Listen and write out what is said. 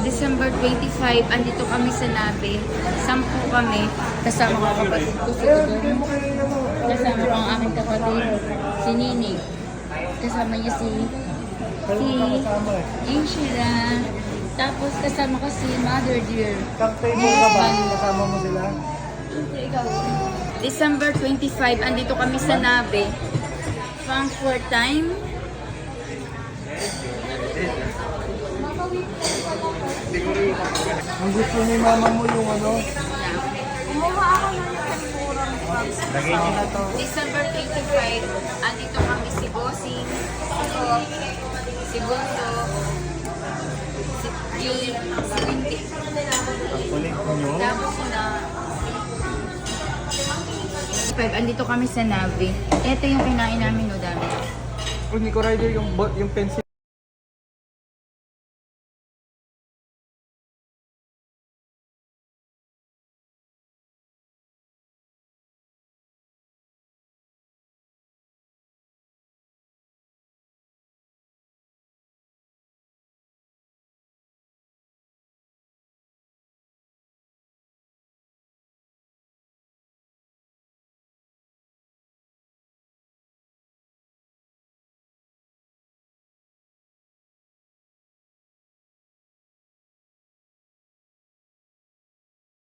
December 25, andito kami sa Nabe. 10 kami. Kasama ko ang kapatid ko si Udong. Kasama ko ang aking kapatid, si Ninig. Kasama niya si Angela. Tapos kasama ko si Mother Dear. Kaktay mo ka ba? Kasama mo sila? December 25, andito kami sa Nabe. Frankfurt time. Ang gusto ni mama mo yung ano? Kumuha ako ng tempurang pubs. December 25, andito kami si Bossing, si Bob, si Bunso, si June, si Windy. Kulit nyo? Tapos na... Andito kami sa Navi. Ito yung kinain namin, no, dami. Kung Nico Rider yung pencil.